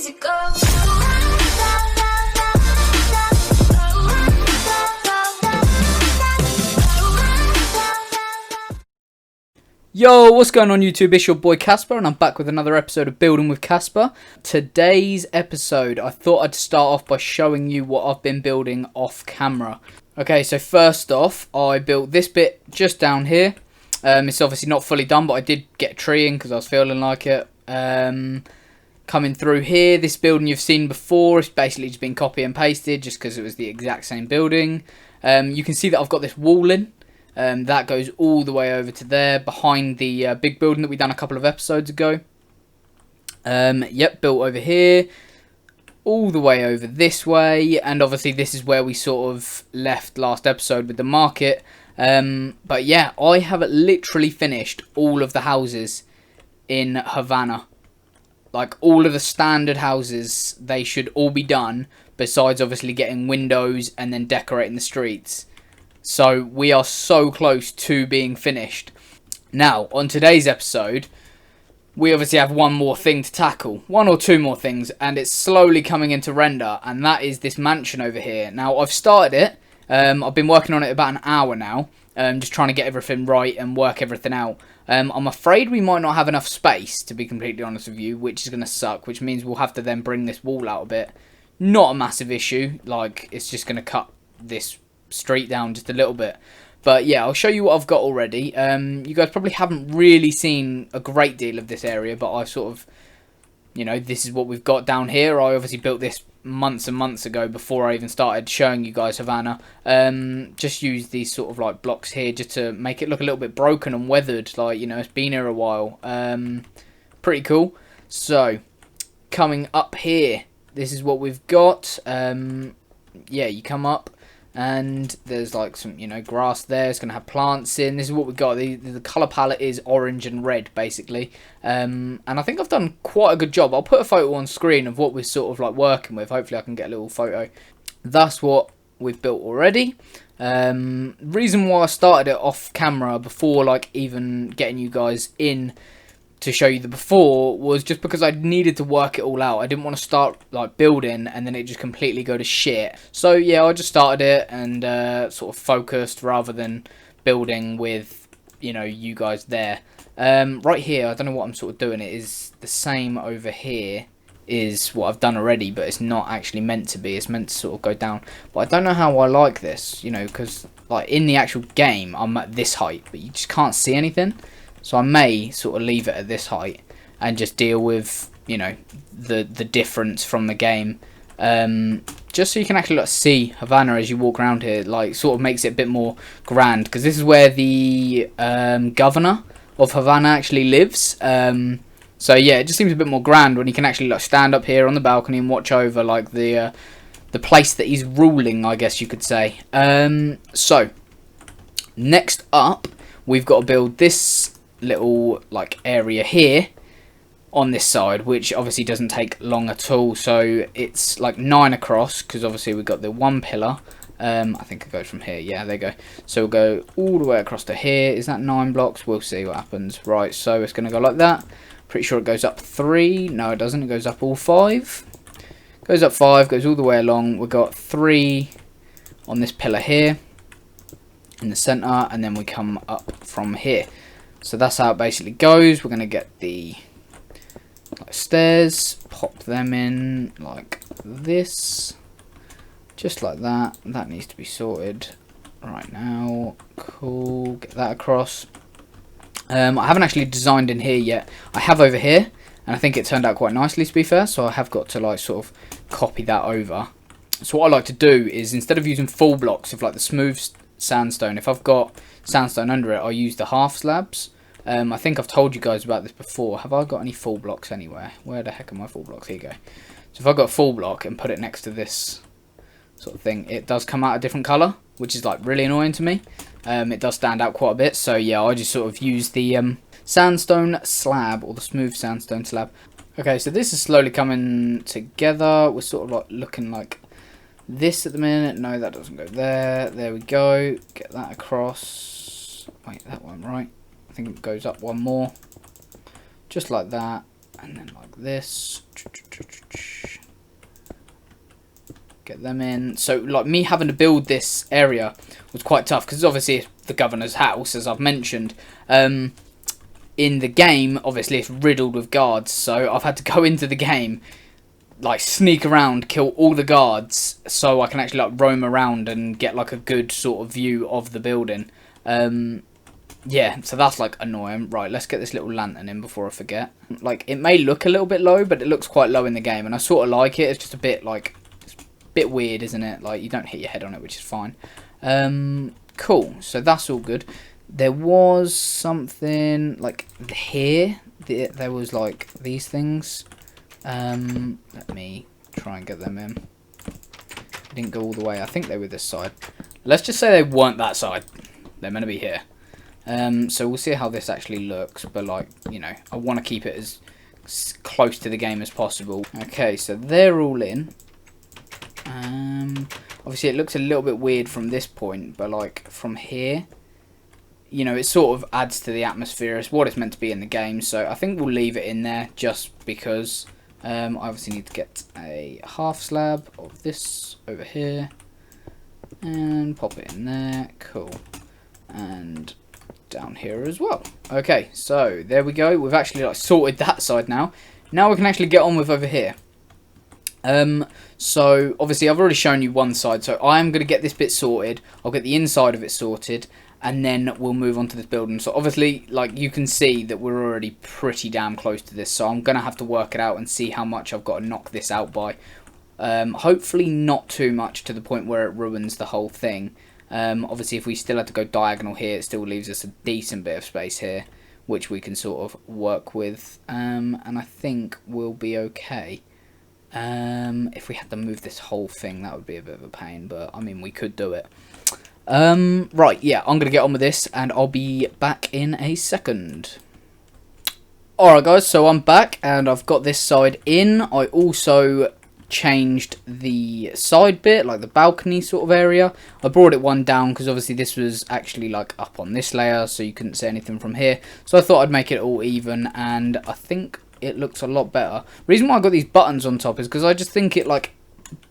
easy go. Yo, what's going on YouTube? It's your boy Caspa and I'm back with another episode of Building with Caspa. Today's episode, I thought I'd start off by showing you what I've been building off camera. Okay, so first off, I built this bit just down here. It's obviously not fully done, but I did get a tree in because I was feeling like it. Coming through here, this building you've seen before, it's basically just been copy and pasted just because it was the exact same building. You can see that I've got this wall in. That goes all the way over to there, behind the big building that we done a couple of episodes ago. Yep, built over here, all the way over this way, and obviously this is where we sort of left last episode with the market. But yeah, I have literally finished all of the houses in Havana. Like, all of the standard houses, they should all be done, besides obviously getting windows and then decorating the streets. So we are so close to being finished. Now, on today's episode, we obviously have one more thing to tackle. One or two more things, and it's slowly coming into render, and that is this mansion over here. Now, I've started it. I've been working on it about an hour now, just trying to get everything right and work everything out. I'm afraid we might not have enough space, to be completely honest with you, which is going to suck, which means we'll have to then bring this wall out a bit. Not a massive issue, like, it's just going to cut this street down just a little bit. But yeah, I'll show you what I've got already. You guys probably haven't really seen a great deal of this area, but I sort of, you know, this is what we've got down here. I obviously built this months and months ago before I even started showing you guys Havana. Just use these sort of like blocks here just to make it look a little bit broken and weathered, like, you know, it's been here a while. Pretty cool. So coming up here, this is what we've got. Yeah, you come up and there's like some, you know, grass there. It's going to have plants in. This is what we've got. The colour palette is orange and red, basically. And I think I've done quite a good job. I'll put a photo on screen of what we're sort of like working with. Hopefully I can get a little photo. That's what we've built already. Reason why I started it off camera before like even getting you guys in to show you the before was just because I needed to work it all out. I didn't want to start like building and then it just completely go to shit. So yeah, I just started it and sort of focused rather than building with, you know, you guys there. Right here, I don't know what I'm sort of doing. It is the same over here is what I've done already, but it's not actually meant to be. It's meant to sort of go down. But I don't know how I like this, you know, because like in the actual game I'm at this height, but you just can't see anything. So I may sort of leave it at this height and just deal with, you know, the difference from the game. Just so you can actually like, see Havana as you walk around here. Like, sort of makes it a bit more grand. Because this is where the governor of Havana actually lives. So yeah, it just seems a bit more grand when you can actually like stand up here on the balcony and watch over like the place that he's ruling, I guess you could say. So, next up, we've got to build this little like area here on this side, which obviously doesn't take long at all. So it's like 9 across because obviously we've got the one pillar. I think it goes from here. Yeah, there you go. So we'll go all the way across to here. Is that 9 blocks? We'll see what happens. Right, so it's going to go like that. Pretty sure it goes up 3. No, it doesn't. It goes up all 5. Goes up 5, goes all the way along. We've got 3 on this pillar here in the center, and then we come up from here. So that's how it basically goes. We're going to get the like, stairs, pop them in like this, just like that. That needs to be sorted right now. Cool, get that across. I haven't actually designed in here yet. I have over here, and I think it turned out quite nicely, to be fair. So I have got to like sort of copy that over. So what I like to do is, instead of using full blocks of like the smooth sandstone, if I've got sandstone under it, I'll use the half slabs. I think I've told you guys about this before. Have I got any full blocks anywhere? Where the heck are my full blocks? Here you go. So if I've got a full block and put it next to this sort of thing, it does come out a different colour, which is like really annoying to me. It does stand out quite a bit. So yeah, I just sort of use the sandstone slab, or the smooth sandstone slab. Okay, so this is slowly coming together. We're sort of like looking like this at the minute. No, that doesn't go there. There we go. Get that across. Wait, that one right. I think it goes up one more. Just like that. and then like this. Get them in. So like me having to build this area was quite tough because obviously it's the governor's house, as I've mentioned. In the game, obviously it's riddled with guards, so I've had to go into the game, like sneak around, kill all the guards, so I can actually like roam around and get like a good sort of view of the building. Yeah, so that's like annoying. Right, let's get this little lantern in before I forget. Like, it may look a little bit low, but it looks quite low in the game, and I sort of like it. It's just a bit like, it's a bit weird, isn't it? Like, you don't hit your head on it, which is fine. Cool, so that's all good. There was something like here. There was like these things. Let me try and get them in. I didn't go all the way. I think they were this side. Let's just say they weren't that side. They're meant to be here. So we'll see how this actually looks. But like, you know, I want to keep it as close to the game as possible. Okay, so they're all in. Obviously it looks a little bit weird from this point, but like from here, you know, it sort of adds to the atmosphere. It's what it's meant to be in the game. So I think we'll leave it in there just because I obviously need to get a half slab of this over here and pop it in there. Cool. And down here as well. Okay, so there we go. We've actually like sorted that side now. Now we can actually get on with over here. So obviously I've already shown you one side, so I'm going to get this bit sorted. I'll get the inside of it sorted, and then we'll move on to this building. So obviously, like, you can see that we're already pretty damn close to this, so I'm going to have to work it out and see how much I've got to knock this out by. Hopefully not too much to the point where it ruins the whole thing. Obviously if we still had to go diagonal here, it still leaves us a decent bit of space here, which we can sort of work with, and I think we'll be okay. If we had to move this whole thing, that would be a bit of a pain, but I mean, we could do it. Right, yeah, I'm going to get on with this, and I'll be back in a second. Alright guys, so I'm back, and I've got this side in. I also changed the side bit, like the balcony sort of area. I brought it one down, because obviously this was actually like up on this layer, so you couldn't see anything from here. So I thought I'd make it all even, and I think it looks a lot better. Reason why I got these buttons on top is because I just think it like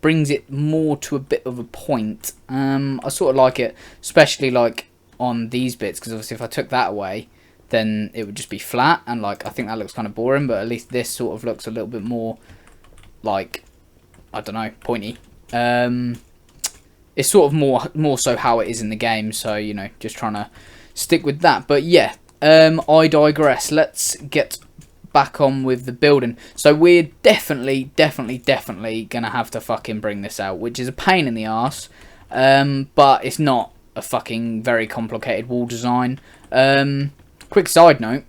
brings it more to a bit of a point. I sort of like it, especially like on these bits, because obviously if I took that away, then it would just be flat, and like I think that looks kind of boring. But at least this sort of looks a little bit more like, I don't know, pointy. It's sort of more so how it is in the game. So, you know, just trying to stick with that. But yeah, I digress. Let's get back on with the building. So we're definitely gonna have to fucking bring this out, which is a pain in the arse, but it's not a fucking very complicated wall design. Quick side note,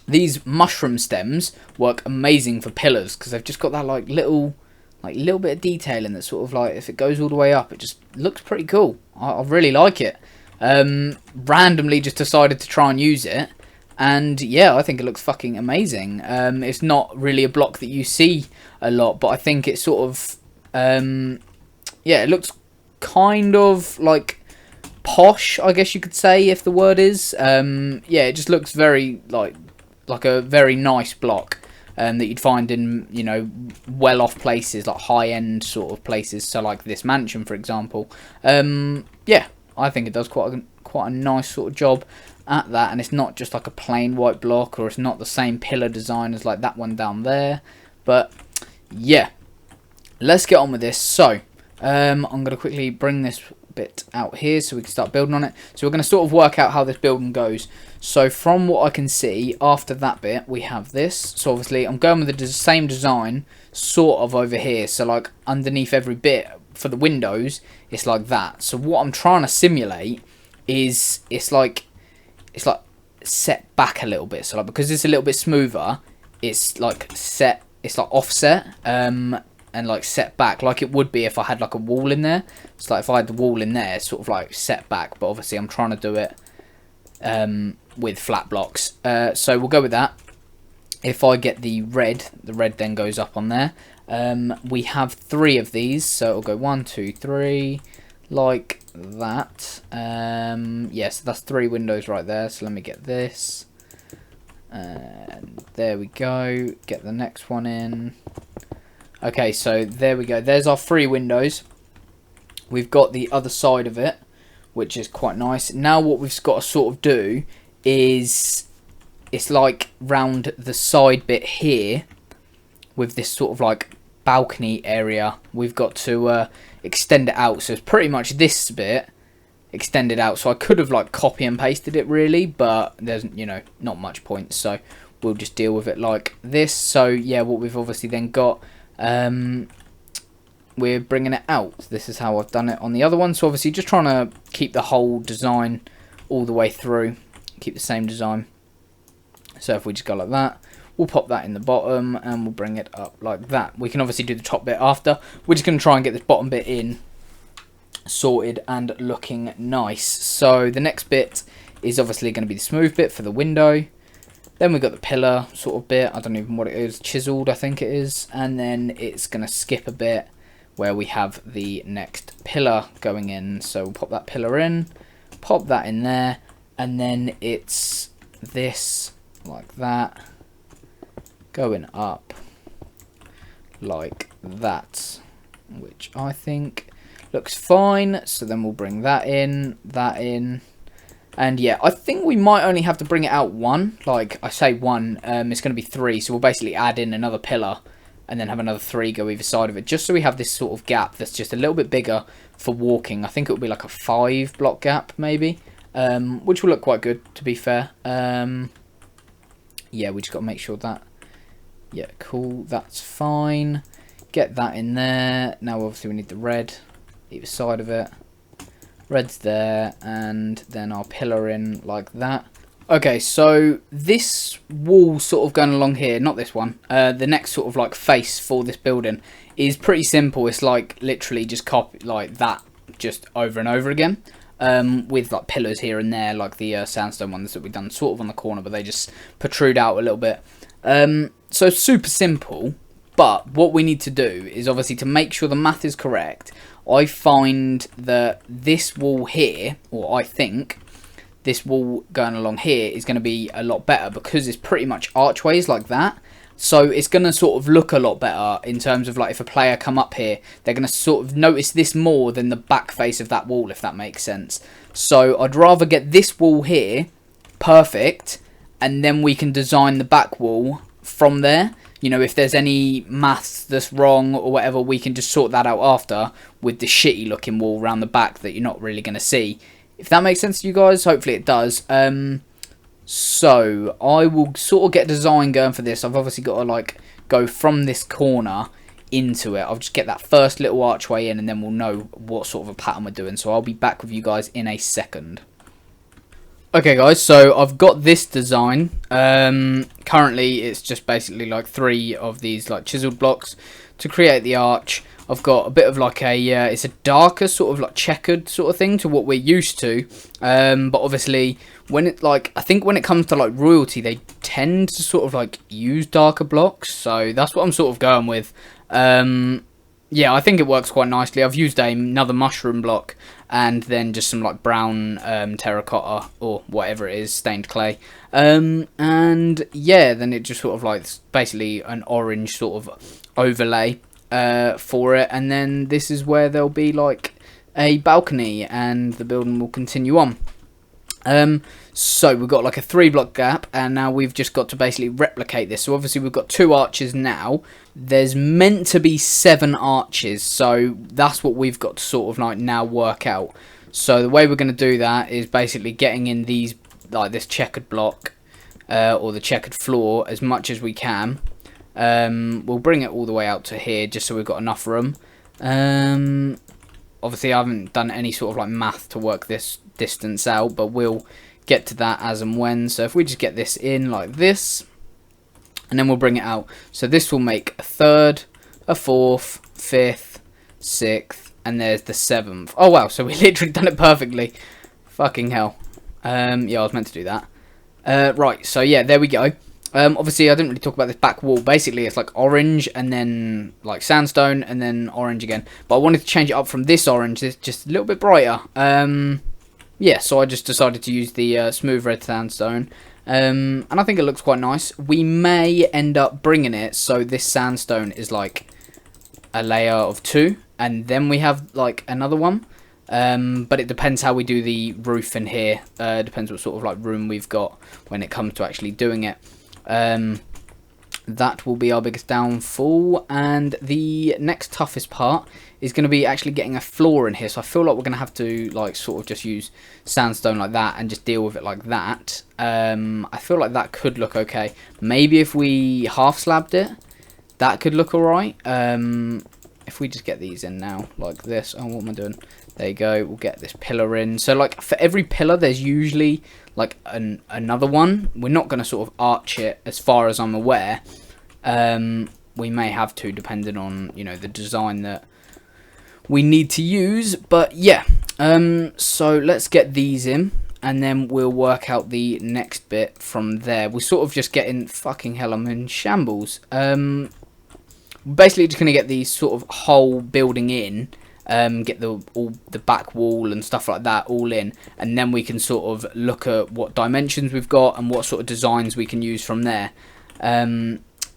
these mushroom stems work amazing for pillars because they've just got that like little bit of detail in that, sort of like if it goes all the way up, it just looks pretty cool. I really like it. Randomly just decided to try and use it, and yeah, I think it looks fucking amazing. It's not really a block that you see a lot, but I think it's sort of, yeah, it looks kind of like posh, I guess you could say, if the word is. Yeah, it just looks very like a very nice block that you'd find in, you know, well-off places, like high-end sort of places. So like this mansion, for example. Yeah, I think it does quite a nice sort of job at that, and it's not just like a plain white block, or it's not the same pillar design as like that one down there. But yeah, let's get on with this. So I'm going to quickly bring this bit out here so we can start building on it. So we're going to sort of work out how this building goes. So from what I can see, after that bit we have this. So obviously I'm going with the same design sort of over here, so like underneath every bit for the windows it's like that. So what I'm trying to simulate is it's like set back a little bit. So like, because it's a little bit smoother, it's like set, it's like offset, and like set back like it would be if I had like a wall in there. It's like if I had the wall in there, it's sort of like set back, but obviously I'm trying to do it with flat blocks. So we'll go with that. If I get the red then goes up on there. We have 3 of these, so it'll go 1, 2, 3, like that. Yeah, so that's 3 windows right there. So let me get this. And there we go. Get the next one in. Okay, so there we go. There's our 3 windows. We've got the other side of it, which is quite nice. Now what we've got to sort of do is, it's like round the side bit here, with this sort of like balcony area, we've got to extend it out. So it's pretty much this bit extended out. So I could have like copy and pasted it really, but there's, you know, not much point, so we'll just deal with it like this. So yeah, what we've obviously then got, we're bringing it out. This is how I've done it on the other one. So obviously just trying to keep the whole design all the way through, keep the same design. So if we just go like that, we'll pop that in the bottom and we'll bring it up like that. We can obviously do the top bit after. We're just going to try and get this bottom bit in sorted and looking nice. So the next bit is obviously going to be the smooth bit for the window. Then we've got the pillar sort of bit. I don't even know what it is. Chiseled, I think it is. And then it's going to skip a bit where we have the next pillar going in. So we'll pop that pillar in, pop that in there, and then it's this like that, going up like that, which I think looks fine. So then we'll bring that in, and yeah, I think we might only have to bring it out one. Like I say one, it's going to be 3, so we'll basically add in another pillar and then have another 3 go either side of it, just so we have this sort of gap that's just a little bit bigger for walking. I think it will be like a 5 block gap maybe, which will look quite good, to be fair. Yeah, we just got to make sure that, yeah, cool, that's fine. Get that in there. Now obviously we need the red either side of it. Red's there, and then our pillar in like that. Okay, so this wall sort of going along here, not this one, the next sort of like face for this building is pretty simple. It's like literally just copy like that just over and over again, with like pillars here and there, like the sandstone ones that we've done sort of on the corner, but they just protrude out a little bit. So super simple, but what we need to do is obviously to make sure the math is correct. I find that this wall here, or I think this wall going along here is going to be a lot better because it's pretty much archways like that. So it's going to sort of look a lot better in terms of like if a player come up here, they're going to sort of notice this more than the back face of that wall, if that makes sense. So I'd rather get this wall here perfect, and then we can design the back wall from there. You know, if there's any maths that's wrong or whatever, we can just sort that out after with the shitty looking wall around the back that you're not really going to see. If that makes sense to you guys, hopefully it does. So I will sort of get design going for this. I've obviously got to like go from this corner into it. I'll just get that first little archway in, and then we'll know what sort of a pattern we're doing. So I'll be back with you guys in a second. Okay guys, so I've got this design. Currently it's just basically like 3 of these like chiseled blocks to create the arch. I've got a bit of like a, it's a darker sort of like checkered sort of thing to what we're used to. But obviously when it like, I think when it comes to like royalty, they tend to sort of like use darker blocks. So that's what I'm sort of going with. Yeah, I think it works quite nicely. I've used another mushroom block and then just some like brown terracotta or whatever it is, stained clay. And yeah, then it just sort of like basically an orange sort of overlay for it. And then this is where there'll be like a balcony and the building will continue on. So we've got like a 3 block gap, and now we've just got to basically replicate this. So obviously we've got 2 arches now. There's meant to be 7 arches, so that's what we've got to sort of like now work out. So the way we're going to do that is basically getting in these, like this checkered block or the checkered floor as much as we can. We'll bring it all the way out to here just so we've got enough room. Obviously I haven't done any sort of like math to work this distance out, but we'll get to that as and when. So if we just get this in like this, and then we'll bring it out. So this will make a 3rd, a 4th, 5th, 6th, and there's the 7th. Oh wow, so we literally done it perfectly. Fucking hell. Yeah, I was meant to do that. Right, so yeah, there we go. Obviously I didn't really talk about this back wall. Basically it's like orange and then like sandstone and then orange again, but I wanted to change it up from this orange. It's just a little bit brighter. Yeah, so I just decided to use the smooth red sandstone, And I think it looks quite nice. We may end up bringing it so this sandstone is like a layer of 2, and then we have like another one. But it depends how we do the roof in here. Depends what sort of like room we've got when it comes to actually doing it. That will be our biggest downfall, and the next toughest part is going to be actually getting a floor in here. So I feel like we're going to have to like sort of just use sandstone like that and just deal with it like that. I feel like that could look okay. Maybe if we half slabbed it, that could look alright. If we just get these in now like this. Oh, what am I doing? There you go. We'll get this pillar in. So like for every pillar there's usually like another one. We're not going to sort of arch it as far as I'm aware. We may have to, depending on, you know, the design that we need to use. But yeah, so let's get these in, and then we'll work out the next bit from there. We're sort of just getting, fucking hell, I'm in shambles. Basically just going to get these sort of whole building in, get all the back wall and stuff like that all in, and then we can sort of look at what dimensions we've got and what sort of designs we can use from there.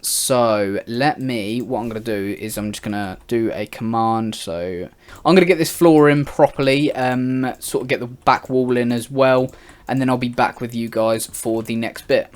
So what I'm going to do is I'm just going to do a command. So I'm going to get this floor in properly, sort of get the back wall in as well, and then I'll be back with you guys for the next bit.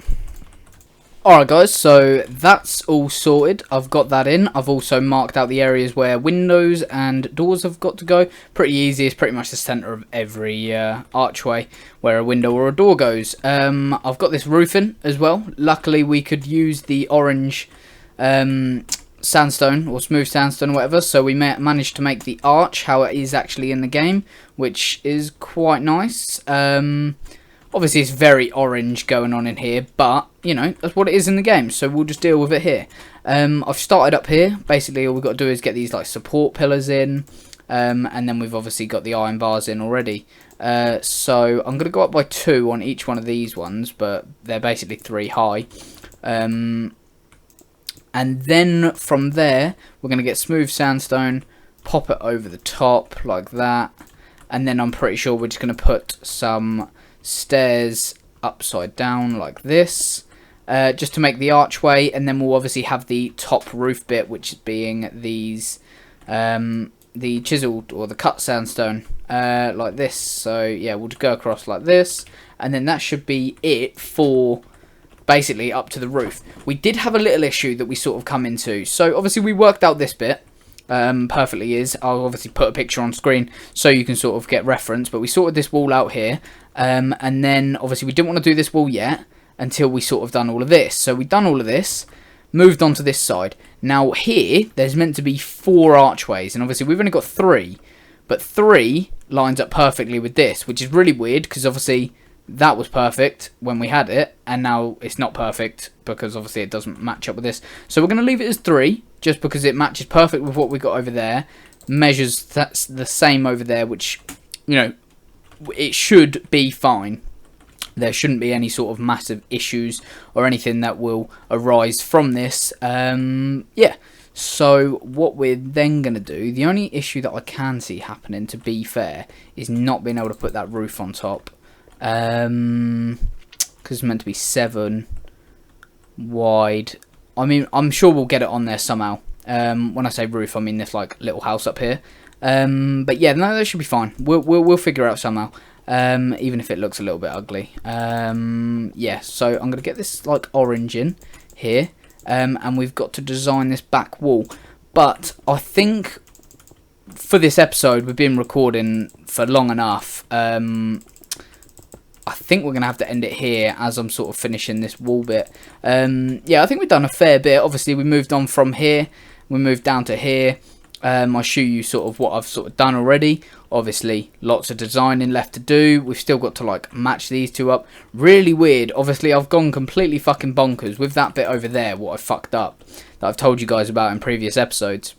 Alright guys, so that's all sorted. I've got that in. I've also marked out the areas where windows and doors have got to go. Pretty easy. It's pretty much the centre of every archway where a window or a door goes. I've got this roof in as well. Luckily we could use the orange sandstone or smooth sandstone or whatever, so we managed to make the arch how it is actually in the game, which is quite nice. Obviously it's very orange going on in here, but you know, that's what it is in the game, so we'll just deal with it here. I've started up here. Basically all we've got to do is get these like support pillars in, and then we've obviously got the iron bars in already. So I'm going to go up by 2 on each one of these ones, but they're basically 3 high. And then from there we're going to get smooth sandstone, pop it over the top like that, and then I'm pretty sure we're just going to put some stairs upside down like this, just to make the archway, and then we'll obviously have the top roof bit, which is being these the chiseled or the cut sandstone like this. So yeah, we'll just go across like this, and then that should be it for basically up to the roof. We did have a little issue that we sort of come into, so obviously we worked out this bit perfectly. I'll obviously put a picture on screen so you can sort of get reference, but we sorted this wall out here, and then obviously we didn't want to do this wall yet until we sort of done all of this. So we've done all of this, moved on to this side. Now here there's meant to be 4 archways, and obviously we've only got 3, but 3 lines up perfectly with this, which is really weird because obviously that was perfect when we had it, and now it's not perfect because obviously it doesn't match up with this. So we're going to leave it as 3 just because it matches perfect with what we got over there, measures that's the same over there, which, you know, it should be fine. There shouldn't be any sort of massive issues or anything that will arise from this. Yeah, so what we're then going to do, the only issue that I can see happening, to be fair, is not being able to put that roof on top. Because it's meant to be 7 wide. I mean, I'm sure we'll get it on there somehow. When I say roof, I mean this like little house up here. But yeah, no, that should be fine. We'll figure it out somehow. Even if it looks a little bit ugly. Yeah, so I'm gonna get this like orange in here, and we've got to design this back wall. But I think for this episode, we've been recording for long enough. I think we're going to have to end it here as I'm sort of finishing this wall bit. Yeah, I think we've done a fair bit. Obviously, we moved on from here. We moved down to here. I'll show you sort of what I've sort of done already. Obviously, lots of designing left to do. We've still got to, like, match these two up. Really weird. Obviously, I've gone completely fucking bonkers with that bit over there, what I fucked up, that I've told you guys about in previous episodes.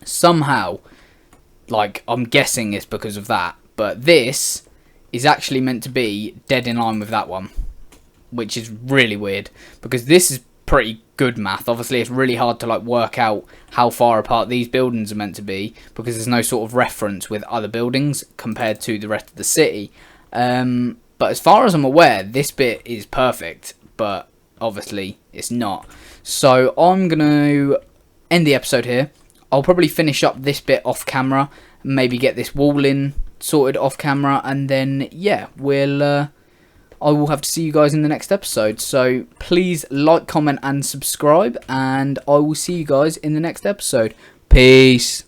Somehow, like, I'm guessing it's because of that. But this is actually meant to be dead in line with that one, which is really weird because this is pretty good math. Obviously it's really hard to like work out how far apart these buildings are meant to be because there's no sort of reference with other buildings compared to the rest of the city. But as far as I'm aware, this bit is perfect, but obviously it's not. So I'm going to end the episode here. I'll probably finish up this bit off camera, maybe get this wall in sorted off camera, and then yeah, I will have to see you guys in the next episode. So please like, comment and subscribe, and I will see you guys in the next episode. Peace.